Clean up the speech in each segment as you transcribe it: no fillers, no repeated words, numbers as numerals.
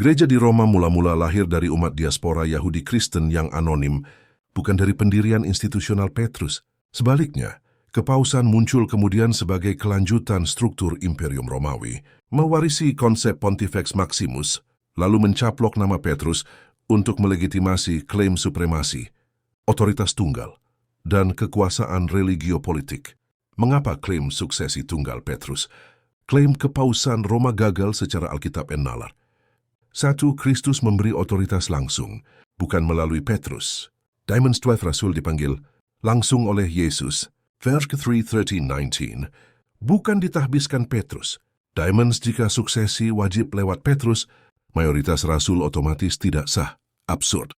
Gereja di Roma mula-mula lahir dari umat diaspora Yahudi Kristen yang anonim, bukan dari pendirian institusional Petrus. Sebaliknya, kepausan muncul kemudian sebagai kelanjutan struktur Imperium Romawi, mewarisi konsep Pontifex Maximus, lalu mencaplok nama Petrus untuk melegitimasi klaim supremasi, otoritas tunggal, dan kekuasaan religio-politik. Mengapa klaim suksesi tunggal Petrus? Klaim kepausan Roma gagal secara Alkitab nalar. 1. Kristus memberi otoritas langsung, bukan melalui Petrus. Diamond's 12 Rasul dipanggil langsung oleh Yesus. Vers 3:13-19, bukan ditahbiskan Petrus. Diamonds jika suksesi wajib lewat Petrus, mayoritas Rasul otomatis tidak sah. Absurd.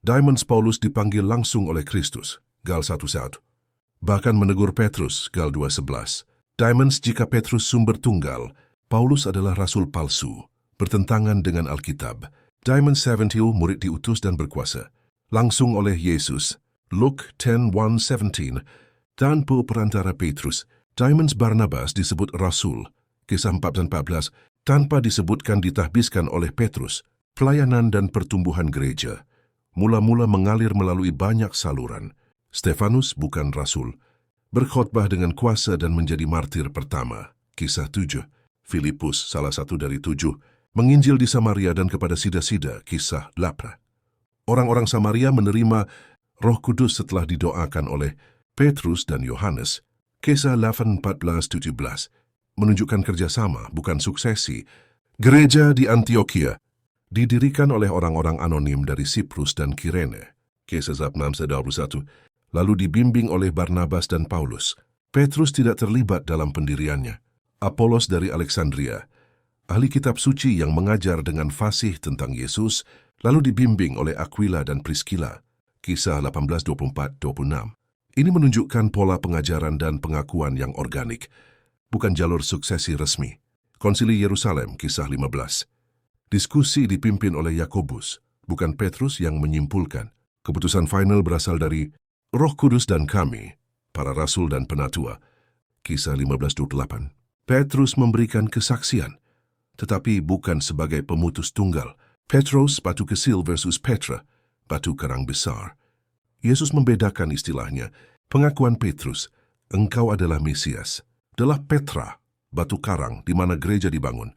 Diamonds Paulus dipanggil langsung oleh Kristus. Gal 1:1. Bahkan menegur Petrus. Gal 2:11. Diamonds jika Petrus sumber tunggal, Paulus adalah Rasul palsu, bertentangan dengan Alkitab. Diamond 70 murid diutus dan berkuasa langsung oleh Yesus. Luke 10:1-17. Tanpa perantara Petrus, Diamonds Barnabas disebut Rasul. Kisah 4-14 tanpa disebutkan ditahbiskan oleh Petrus. Pelayanan dan pertumbuhan gereja mula-mula mengalir melalui banyak saluran. Stefanus bukan Rasul, berkhotbah dengan kuasa dan menjadi martir pertama. Kisah 7. Filipus, salah satu dari 7, menginjil di Samaria dan kepada sida-sida. Kisah 8. Orang-orang Samaria menerima Roh Kudus setelah didoakan oleh Petrus dan Yohanes. Kisah 8:14-17 menunjukkan kerjasama, bukan suksesi. Gereja di Antioquia didirikan oleh orang-orang anonim dari Siprus dan Kirene. Kisah 6:21 lalu dibimbing oleh Barnabas dan Paulus. Petrus tidak terlibat dalam pendiriannya. Apolos dari Alexandria, ahli kitab suci yang mengajar dengan fasih tentang Yesus, lalu dibimbing oleh Aquila dan Priscilla. Kisah 18:24-26. Ini menunjukkan pola pengajaran dan pengakuan yang organik, bukan jalur suksesi resmi. Konsili Yerusalem, Kisah 15. Diskusi dipimpin oleh Yakobus, bukan Petrus yang menyimpulkan. Keputusan final berasal dari Roh Kudus dan kami, para rasul dan penatua. Kisah 15:28. Petrus memberikan kesaksian, tetapi bukan sebagai pemutus tunggal. Petros, batu kecil versus Petra, batu karang besar. Yesus membedakan istilahnya. Pengakuan Petrus, engkau adalah Mesias, adalah Petra, batu karang di mana gereja dibangun.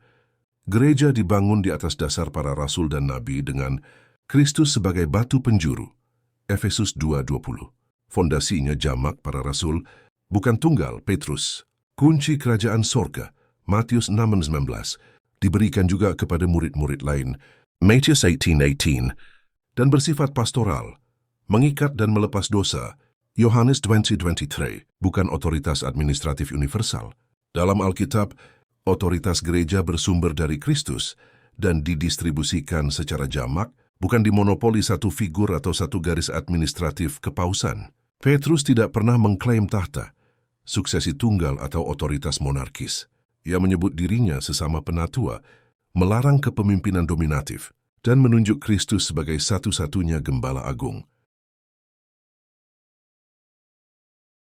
Gereja dibangun di atas dasar para rasul dan nabi dengan Kristus sebagai batu penjuru. Efesus 2:20. Fondasinya jamak para rasul, bukan tunggal Petrus. Kunci kerajaan sorga, Matius 6:19, diberikan juga kepada murid-murid lain. Matius 18:18, dan bersifat pastoral, mengikat dan melepas dosa. Yohanes 20:23, bukan otoritas administratif universal. Dalam Alkitab, otoritas gereja bersumber dari Kristus dan didistribusikan secara jamak, bukan dimonopoli satu figur atau satu garis administratif kepausan. Petrus tidak pernah mengklaim tahta, suksesi tunggal atau otoritas monarkis. Ia menyebut dirinya sesama penatua, melarang kepemimpinan dominatif, dan menunjuk Kristus sebagai satu-satunya gembala agung.